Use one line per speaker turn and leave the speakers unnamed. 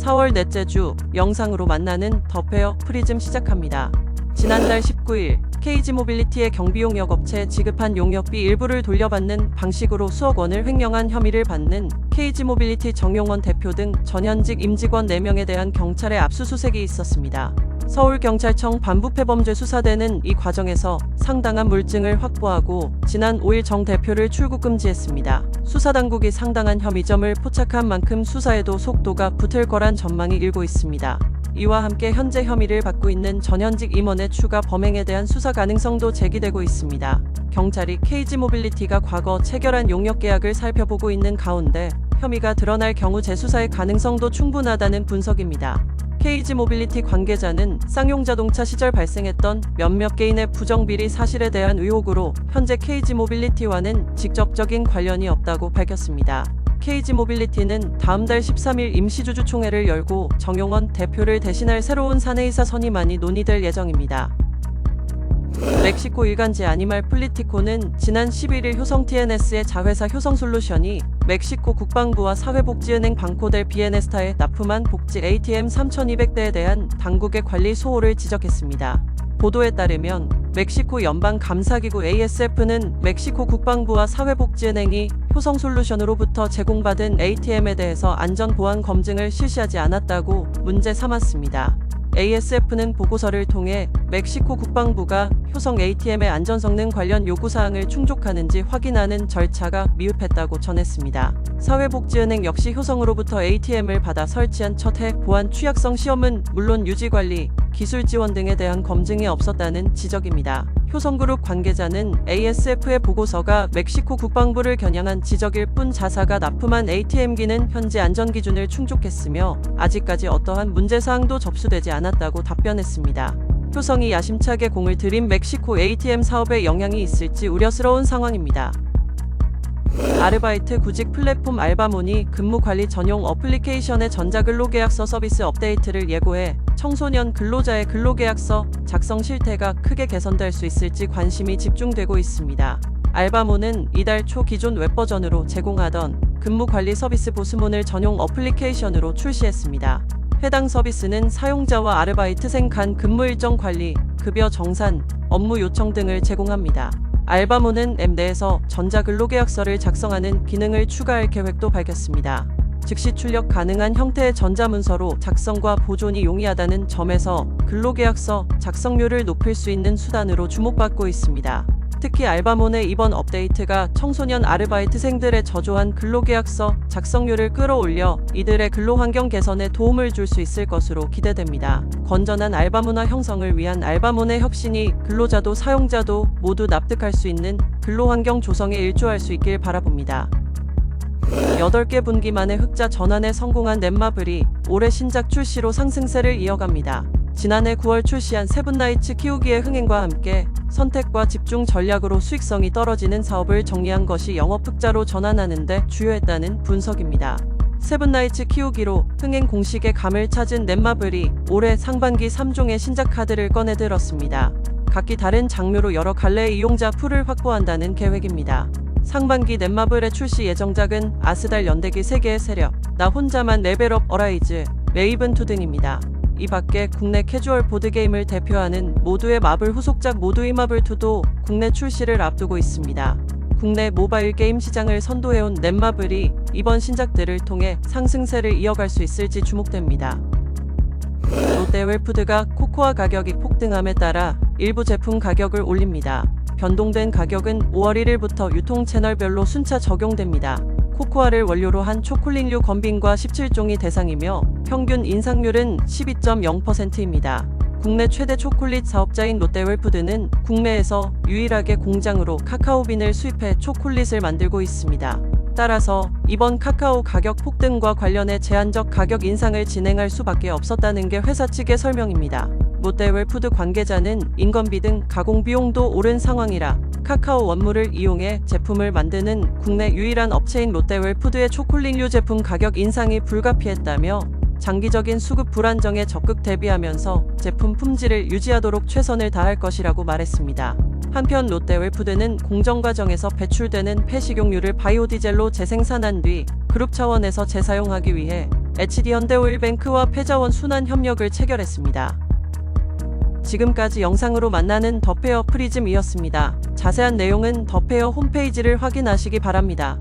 4월 넷째 주 영상으로 만나는 더 페어 프리즘 시작합니다. 지난달 19일 KG모빌리티의 경비용 역업체 지급한 용역비 일부를 돌려받는 방식으로 수억 원을 횡령한 혐의를 받는 KG모빌리티 정용원 대표 등 전현직 임직원 4명에 대한 경찰의 압수수색이 있었습니다. 서울경찰청 반부패범죄수사대는 이 과정에서 상당한 물증을 확보하고 지난 5일 정 대표를 출국 금지했습니다. 수사당국이 상당한 혐의점을 포착한 만큼 수사에도 속도가 붙을 거란 전망이 일고 있습니다. 이와 함께 현재 혐의를 받고 있는 전현직 임원의 추가 범행에 대한 수사 가능성도 제기되고 있습니다. 경찰이 KG모빌리티가 과거 체결한 용역 계약을 살펴보고 있는 가운데 혐의가 드러날 경우 재수사의 가능성도 충분하다는 분석입니다. KG모빌리티 관계자는 쌍용자동차 시절 발생했던 몇몇 개인의 부정비리 사실에 대한 의혹으로 현재 KG모빌리티와는 직접적인 관련이 없다고 밝혔습니다. KG모빌리티는 다음 달 13일 임시주주총회를 열고 정용원 대표를 대신할 새로운 사내이사 선임안이 논의될 예정입니다. 멕시코 일간지 아니말 폴리티코는 지난 11일 효성 TNS의 자회사 효성솔루션이 멕시코 국방부와 사회복지은행 방코델 비에네스타에 납품한 복지 ATM 3,200대에 대한 당국의 관리 소홀을 지적했습니다. 보도에 따르면 멕시코 연방감사기구 ASF는 멕시코 국방부와 사회복지은행이 효성솔루션으로부터 제공받은 ATM에 대해서 안전보안 검증을 실시하지 않았다고 문제 삼았습니다. ASF는 보고서를 통해 멕시코 국방부가 효성 ATM의 안전성능 관련 요구사항을 충족하는지 확인하는 절차가 미흡했다고 전했습니다. 사회복지은행 역시 효성으로부터 ATM을 받아 설치한 첫 해 보안 취약성 시험은 물론 유지관리, 기술 지원 등에 대한 검증이 없었다는 지적입니다. 효성그룹 관계자는 ASF의 보고서가 멕시코 국방부를 겨냥한 지적일 뿐 자사가 납품한 ATM기는 현재 안전기준을 충족했으며 아직까지 어떠한 문제사항도 접수되지 않았다고 답변했습니다. 효성이 야심차게 공을 들인 멕시코 ATM 사업에 영향이 있을지 우려스러운 상황입니다. 아르바이트 구직 플랫폼 알바몬이 근무관리 전용 어플리케이션의 전자근로계약서 서비스 업데이트를 예고해 청소년 근로자의 근로계약서 작성 실태가 크게 개선될 수 있을지 관심이 집중되고 있습니다. 알바몬은 이달 초 기존 웹버전으로 제공하던 근무관리 서비스 보스몬을 전용 어플리케이션으로 출시했습니다. 해당 서비스는 사용자와 아르바이트생 간 근무 일정 관리, 급여 정산, 업무 요청 등을 제공합니다. 알바몬은 앱 내에서 전자근로계약서를 작성하는 기능을 추가할 계획도 밝혔습니다. 즉시 출력 가능한 형태의 전자문서로 작성과 보존이 용이하다는 점에서 근로계약서 작성률을 높일 수 있는 수단으로 주목받고 있습니다. 특히 알바몬의 이번 업데이트가 청소년 아르바이트생들의 저조한 근로계약서 작성률을 끌어올려 이들의 근로환경 개선에 도움을 줄 수 있을 것으로 기대됩니다. 건전한 알바 문화 형성을 위한 알바몬의 혁신이 근로자도 사용자도 모두 납득할 수 있는 근로환경 조성에 일조할 수 있길 바라봅니다. 8개 분기 만에 흑자 전환에 성공한 넷마블이 올해 신작 출시로 상승세를 이어갑니다. 지난해 9월 출시한 세븐나이츠 키우기의 흥행과 함께 선택과 집중 전략으로 수익성이 떨어지는 사업을 정리한 것이 영업 흑자로 전환하는 데 주요했다는 분석입니다. 세븐나이츠 키우기로 흥행 공식의 감을 찾은 넷마블이 올해 상반기 3종의 신작 카드를 꺼내들었습니다. 각기 다른 장르로 여러 갈래의 이용자 풀을 확보한다는 계획입니다. 상반기 넷마블의 출시 예정작은 아스달 연대기 세계의 세력, 나 혼자만 레벨업 어라이즈, 레이븐2 등입니다. 이 밖에 국내 캐주얼 보드게임을 대표하는 모두의 마블 후속작 모두의 마블2도 국내 출시를 앞두고 있습니다. 국내 모바일 게임 시장을 선도해온 넷마블이 이번 신작들을 통해 상승세를 이어갈 수 있을지 주목됩니다. 롯데웰푸드가 코코아 가격이 폭등함에 따라 일부 제품 가격을 올립니다. 변동된 가격은 5월 1일부터 유통 채널별로 순차 적용됩니다. 코코아를 원료로 한 초콜릿류 건빙과 17종이 대상이며 평균 인상률은 12.0%입니다. 국내 최대 초콜릿 사업자인 롯데웰푸드는 국내에서 유일하게 공장으로 카카오빈을 수입해 초콜릿을 만들고 있습니다. 따라서 이번 카카오 가격 폭등과 관련해 제한적 가격 인상을 진행할 수밖에 없었다는 게 회사 측의 설명입니다. 롯데웰푸드 관계자는 인건비 등 가공 비용도 오른 상황이라 카카오 원물을 이용해 제품을 만드는 국내 유일한 업체인 롯데웰푸드의 초콜릿류 제품 가격 인상이 불가피했다며 장기적인 수급 불안정에 적극 대비하면서 제품 품질을 유지하도록 최선을 다할 것이라고 말했습니다. 한편 롯데웰푸드는 공정 과정에서 배출되는 폐식용유를 바이오디젤로 재생산한 뒤 그룹 차원에서 재사용하기 위해 HD현대오일뱅크와 패자원 순환 협력을 체결했습니다. 지금까지 영상으로 만나는 더페어 프리즘이었습니다. 자세한 내용은 더페어 홈페이지를 확인하시기 바랍니다.